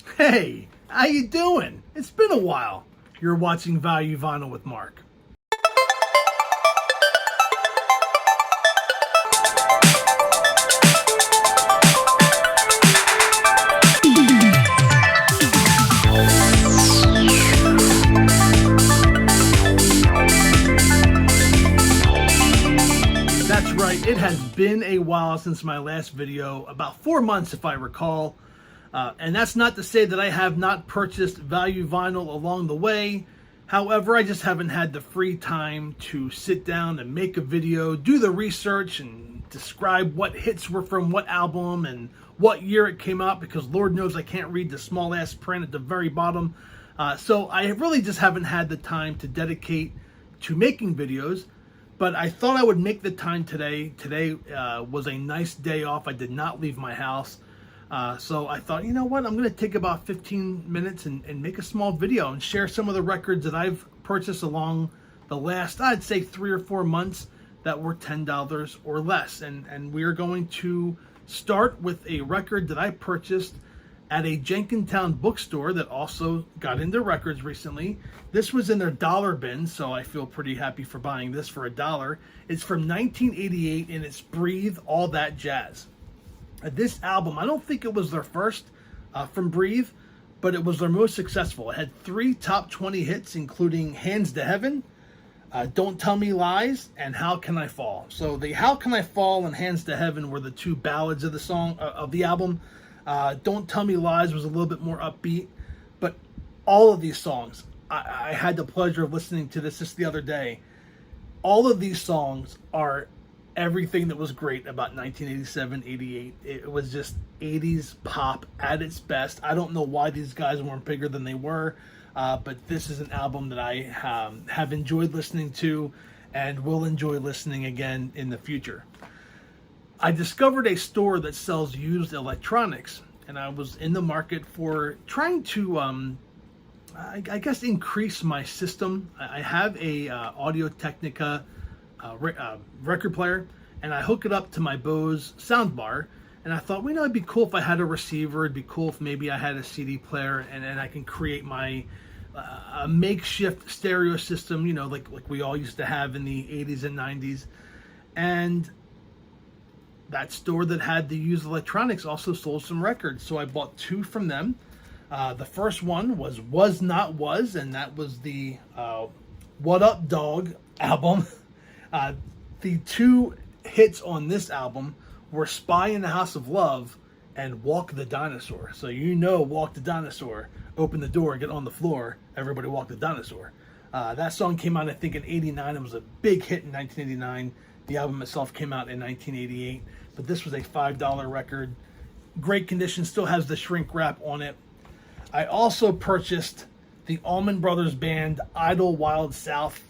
Hey, how you doing? It's been a while. You're watching Value Vinyl with Mark. That's right, it has been a while since my last video, about 4 months if I recall. And that's not to say that I have not purchased Value Vinyl along the way. However, I just haven't had the free time to sit down and make a video, do the research, and describe what hits were from what album and what year it came out, because Lord knows I can't read the small ass print at the very bottom. So I really just haven't had the time to dedicate to making videos. But I thought I would make the time today. Today was a nice day off. I did not leave my house. So I thought, you know what, I'm going to take about 15 minutes and make a small video and share some of the records that I've purchased along the last, I'd say 3 or 4 months that were $10 or less. And we're going to start with a record that I purchased at a Jenkintown bookstore that also got into records recently. This was in their dollar bin, so I feel pretty happy for buying this for $1. It's from 1988 and it's Breathe, All That Jazz. This album, I don't think it was their first from Breathe, but it was their most successful. It had 3 top 20 hits, including Hands to Heaven, Don't Tell Me Lies, and How Can I Fall. So the How Can I Fall and Hands to Heaven were the 2 ballads of the song of the album. Don't Tell Me Lies was a little bit more upbeat, but all of these songs, I had the pleasure of listening to this just the other day. All of these songs are everything that was great about 1987, 88. It was just 80s pop at its best. I don't know why these guys weren't bigger than they were, but this is an album that I have enjoyed listening to and will enjoy listening again in the future. I discovered a store that sells used electronics, and I was in the market for trying to, I guess, increase my system. I have a Audio-Technica record player, and I hook it up to my Bose soundbar, and I thought, well, you know, it'd be cool if I had a receiver. It'd be cool if maybe I had a CD player, and I can create my a makeshift stereo system, you know, like we all used to have in the 80s and 90s. And that store that had the used electronics also sold some records, so I bought 2 from them. The first one was Not Was, and that was the What Up Dog album. The 2 hits on this album were Spy in the House of Love and Walk the Dinosaur. So you know, Walk the Dinosaur, open the door, get on the floor, everybody walk the dinosaur. That song came out, I think, in 89. It was a big hit in 1989. The album itself came out in 1988, but this was a $5 record. Great condition, still has the shrink wrap on it. I also purchased the Allman Brothers Band Idle Wild South.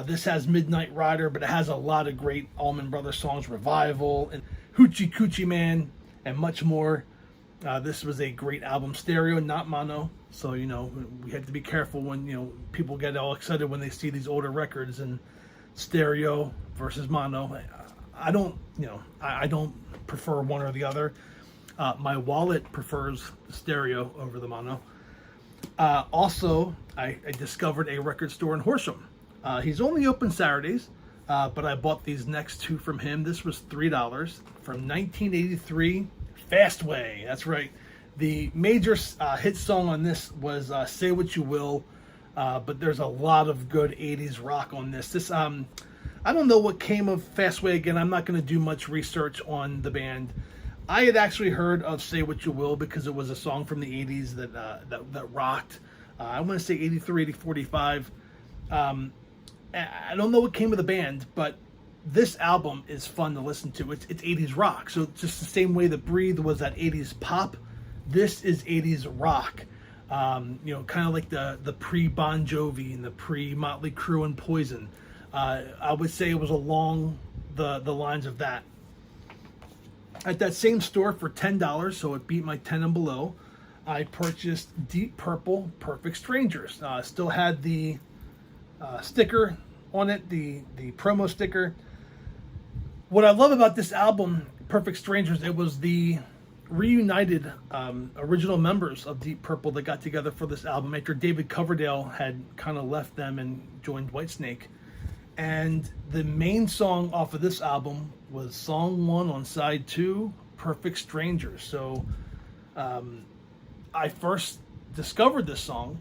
This has Midnight Rider, but it has a lot of great Allman Brothers songs, Revival and Hoochie Coochie Man, and much more. This was a great album, stereo, not mono. So, you know, we have to be careful when, you know, people get all excited when they see these older records and stereo versus mono. I don't, you know, I don't prefer one or the other. My wallet prefers stereo over the mono. Also, I discovered a record store in Horsham. He's only open Saturdays, but I bought these next 2 from him. This was $3 from 1983, Fastway. That's right. The major hit song on this was Say What You Will, but there's a lot of good 80s rock on this. This I don't know what came of Fastway. Again, I'm not going to do much research on the band. I had actually heard of Say What You Will because it was a song from the 80s that rocked. I want to say 83, 84, 45. I don't know what came of the band, but this album is fun to listen to. It's 80s rock. So just the same way that Breathe was that 80s pop, this is 80s rock. You know, kind of like the pre-Bon Jovi and the pre-Motley Crue and Poison. I would say it was along the lines of that. At that same store for $10, so it beat my 10 and below, I purchased Deep Purple, Perfect Strangers. Still had the sticker on it, the promo sticker. What I love about this album, Perfect Strangers, it was the reunited original members of Deep Purple that got together for this album after David Coverdale had kind of left them and joined Whitesnake. And the main song off of this album was song 1 on side 2, Perfect Stranger. So I first discovered this song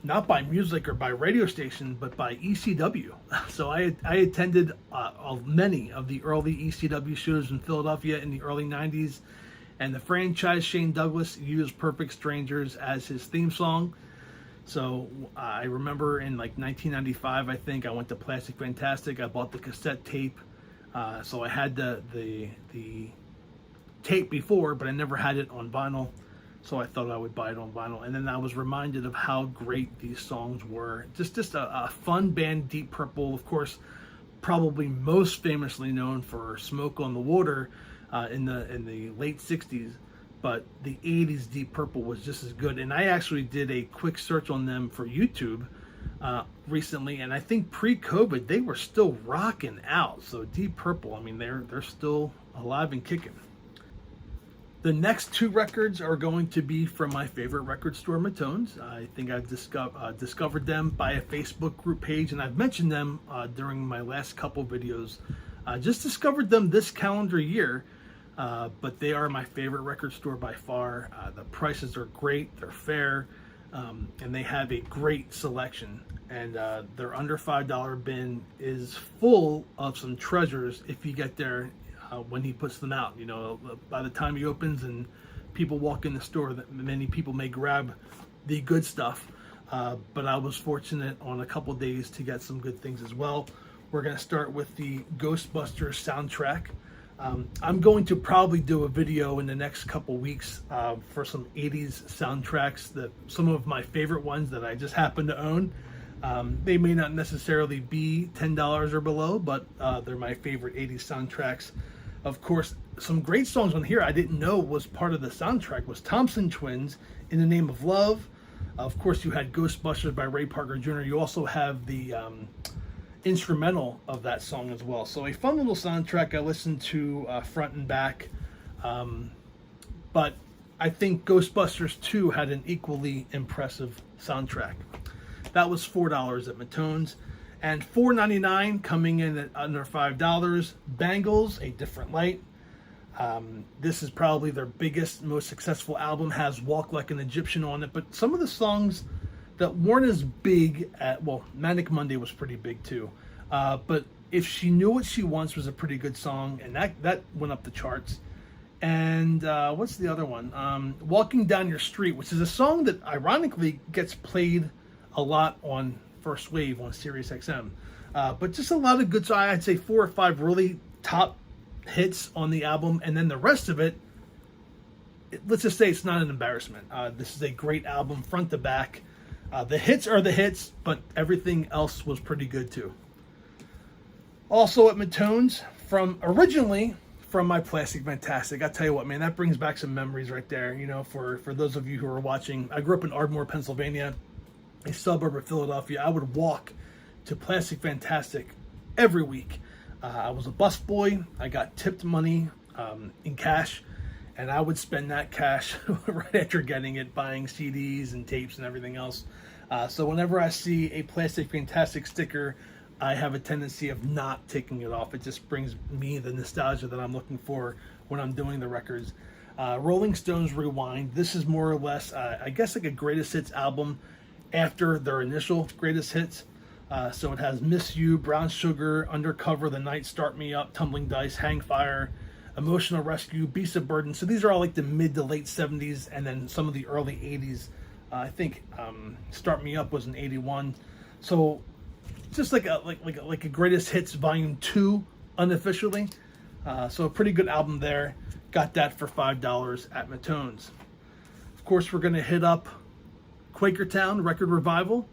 not by music or by radio station, but by ECW. So I attended many of the early ECW shows in Philadelphia in the early 90s, and the franchise Shane Douglas used Perfect Strangers as his theme song. So I remember in like 1995, I think, I went to Plastic Fantastic. I bought the cassette tape. So I had the tape before, but I never had it on vinyl. So I thought I would buy it on vinyl. And then I was reminded of how great these songs were. Just a fun band, Deep Purple. Of course, probably most famously known for Smoke on the Water in the late 60s. But the 80s Deep Purple was just as good. And I actually did a quick search on them for YouTube recently. And I think pre-COVID, they were still rocking out. So Deep Purple, I mean, they're still alive and kicking. The next 2 records are going to be from my favorite record store, Matones. I think I've discovered them by a Facebook group page, and I've mentioned them during my last couple videos. Just discovered them this calendar year, but they are my favorite record store by far. The prices are great, they're fair, and they have a great selection. And their under $5 bin is full of some treasures if you get there when he puts them out. You know, by the time he opens and people walk in the store, that many people may grab the good stuff, but I was fortunate on a couple days to get some good things as well. We're going to start with the Ghostbusters soundtrack. I'm going to probably do a video in the next couple weeks for some 80s soundtracks, some of my favorite ones that I just happen to own. They may not necessarily be $10 or below, but they're my favorite 80s soundtracks. Of course, some great songs on here I didn't know was part of the soundtrack was Thompson Twins, In the Name of Love. Of course, you had Ghostbusters by Ray Parker Jr. You also have the instrumental of that song as well. So a fun little soundtrack I listened to front and back. But I think Ghostbusters 2 had an equally impressive soundtrack. That was $4 at Matones. And $4.99 coming in at under $5, Bangles, A Different Light. This is probably their biggest, most successful album, has Walk Like an Egyptian on it. But some of the songs that weren't as big Manic Monday was pretty big too. But If She Knew What She Wants was a pretty good song, and that went up the charts. And what's the other one? Walking Down Your Street, which is a song that ironically gets played a lot on First Wave on Sirius XM. But just a lot of good songs. I'd say 4 or 5 really top hits on the album, and then the rest of it, let's just say it's not an embarrassment. This is a great album front to back. The hits are the hits, but everything else was pretty good too. Also at Matones, originally from my Plastic Fantastic. I tell you what, man, that brings back some memories right there. You know, for those of you who are watching, I grew up in Ardmore, Pennsylvania, a suburb of Philadelphia. I would walk to Plastic Fantastic every week. I was a busboy. I got tipped money in cash, and I would spend that cash right after getting it, buying CDs and tapes and everything else. So whenever I see a Plastic Fantastic sticker, I have a tendency of not taking it off. It just brings me the nostalgia that I'm looking for when I'm doing the records. Rolling Stones Rewind. This is more or less, I guess, like a greatest hits album after their initial greatest hits. So it has Miss You, Brown Sugar, Undercover, The Night, Start Me Up, Tumbling Dice, Hang Fire, Emotional Rescue, Beast of Burden. So these are all like the mid to late 70s, and then some of the early 80s. I think Start Me Up was in 81. So just like a greatest hits volume 2 unofficially. So a pretty good album there. Got that for $5 at Matones. Of course, we're going to hit up Quakertown Record Revival.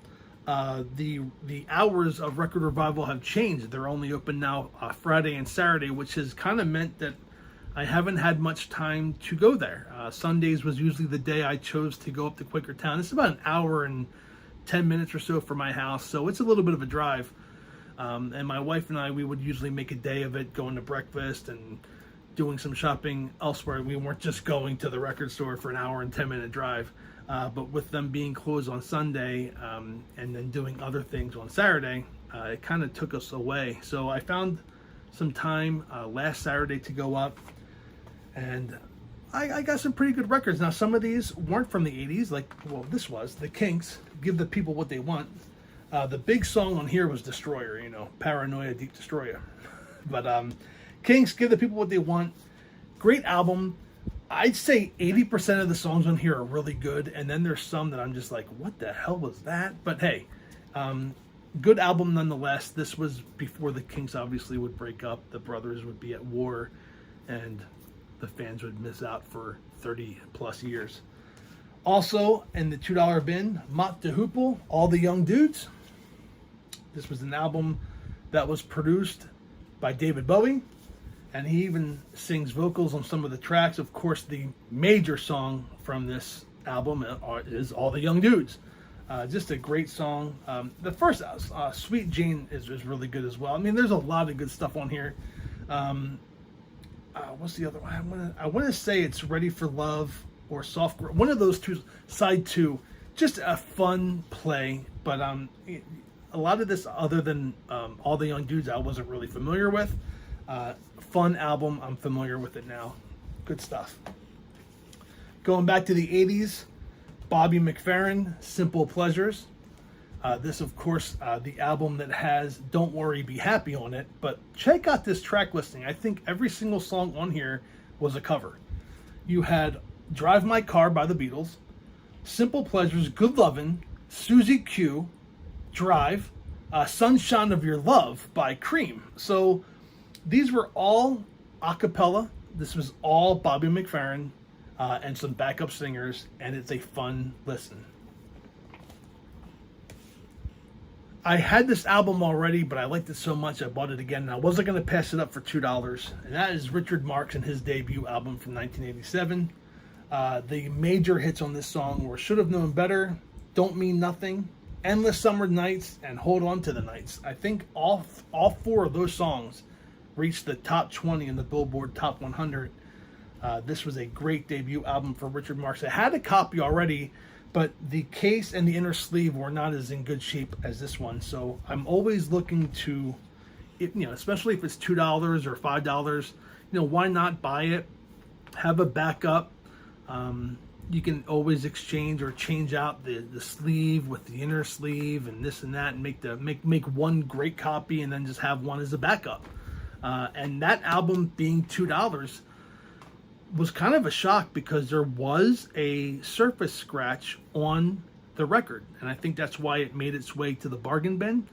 The hours of Record Revival have changed. They're only open now Friday and Saturday, which has kind of meant that I haven't had much time to go there. Sundays was usually the day I chose to go up to Quakertown. It's about an hour and 10 minutes or so from my house, so it's a little bit of a drive. And my wife and I, we would usually make a day of it, going to breakfast and doing some shopping elsewhere. We weren't just going to the record store for an hour and 10-minute drive. But with them being closed on Sunday and then doing other things on Saturday, it kind of took us away. So I found some time last Saturday to go up, and I got some pretty good records. Now, some of these weren't from the 80s, like, well, this was the Kinks, Give the People What They Want. The big song on here was Destroyer, you know, Paranoia, Deep Destroyer. But Kinks, Give the People What They Want. Great album. I'd say 80% of the songs on here are really good, and then there's some that I'm just like, what the hell was that? But hey, good album nonetheless. This was before the Kinks obviously would break up, the brothers would be at war, and the fans would miss out for 30 plus years. Also, in the $2 bin, Mott de Hoople, All the Young Dudes. This was an album that was produced by David Bowie, and he even sings vocals on some of the tracks. Of course, the major song from this album is All the Young Dudes. Just a great song. The first, Sweet Jane, is really good as well. I mean, there's a lot of good stuff on here. What's the other one? I want to say it's Ready for Love or Soft Girl. One of those two, side two. Just a fun play. But a lot of this, other than All the Young Dudes, I wasn't really familiar with. Fun album. I'm familiar with it now. Good stuff. Going back to the 80s, Bobby McFerrin, Simple Pleasures. This, of course, the album that has Don't Worry, Be Happy on it. But check out this track listing. I think every single song on here was a cover. You had Drive My Car by the Beatles, Simple Pleasures, Good Lovin', Susie Q, Drive, Sunshine of Your Love by Cream. So these were all a cappella. This was all Bobby McFerrin and some backup singers, and it's a fun listen. I had this album already, but I liked it so much I bought it again, and I wasn't going to pass it up for $2. And that is Richard Marx and his debut album from 1987. The major hits on this song were Should Have Known Better, Don't Mean Nothing, Endless Summer Nights, and Hold On to the Nights. I think all four of those songs reached the top 20 in the Billboard Top 100. This was a great debut album for Richard Marx. I had a copy already, but the case and the inner sleeve were not as in good shape as this one. So I'm always looking to, especially if it's $2 or $5, why not buy it? Have a backup. You can always exchange or change out the sleeve with the inner sleeve and this and that, and make one great copy and then just have one as a backup. And that album being $2 was kind of a shock because there was a surface scratch on the record, and I think that's why it made its way to the bargain bin.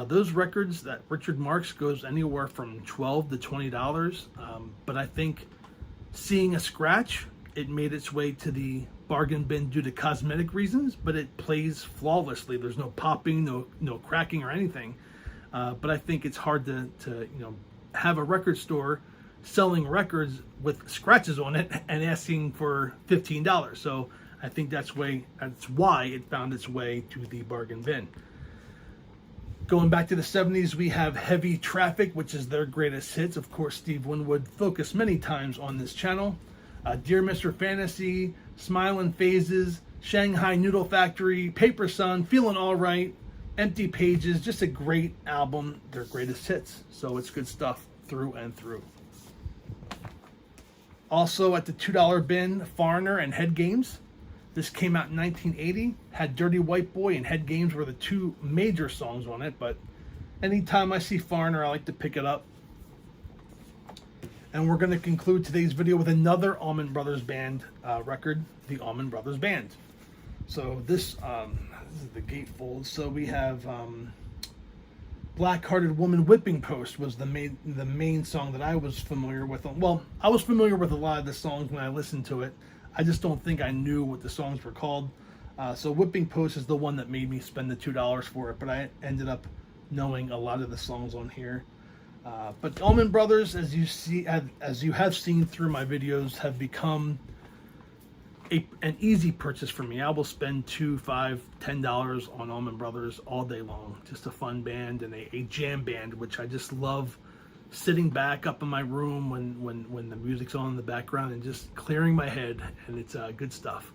Those records that Richard Marx goes anywhere from $12 to $20, but I think seeing a scratch, it made its way to the bargain bin due to cosmetic reasons, but it plays flawlessly. There's no popping, no cracking or anything. But I think it's hard to have a record store selling records with scratches on it and asking for $15. So I think that's why it found its way to the bargain bin. Going back to the 70s, we have Heavy Traffic, which is their greatest hits. Of course, Steve Winwood focused many times on this channel. Dear Mr. Fantasy, Smilin' Phases, Shanghai Noodle Factory, Paper Sun, Feeling Alright, Empty Pages. Just a great album, their greatest hits. So it's good stuff through and through. Also at the $2 bin, Foreigner and Head Games. This came out in 1980. Had Dirty White Boy and Head Games were the two major songs on it, but anytime I see Foreigner, I like to pick it up. And we're going to conclude today's video with another Allman Brothers Band record, the Allman Brothers Band. So this is the gatefold. So we have Black-Hearted Woman Whipping Post was the main song that I was familiar with. Well, I was familiar with a lot of the songs when I listened to it. I just don't think I knew what the songs were called. So Whipping Post is the one that made me spend the $2 for it, but I ended up knowing a lot of the songs on here. But Allman Brothers, as you have seen through my videos, have become an easy purchase for me. I will spend $2, $5, $10 on Allman Brothers all day long. Just a fun band and a jam band, which I just love sitting back up in my room when the music's on in the background and just clearing my head, and it's good stuff.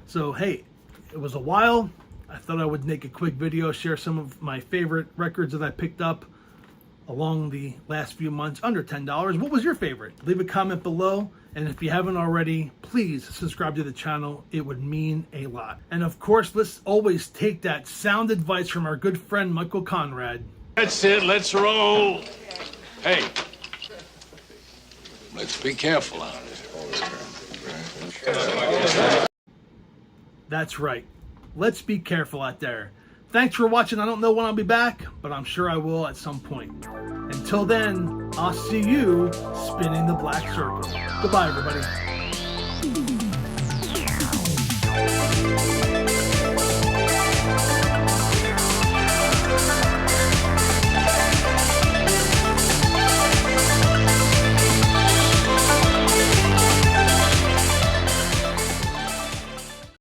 So hey, it was a while. I thought I would make a quick video, share some of my favorite records that I picked up along the last few months under $10. What was your favorite? Leave a comment below, and if you haven't already, please subscribe to the channel. It would mean a lot. And of course, let's always take that sound advice from our good friend Michael Conrad. That's it, let's roll. Hey, Let's be careful out there. That's right. Let's be careful out there. Thanks for watching. I don't know when I'll be back, but I'm sure I will at some point. Until then, I'll see you spinning the black circle. Goodbye, everybody.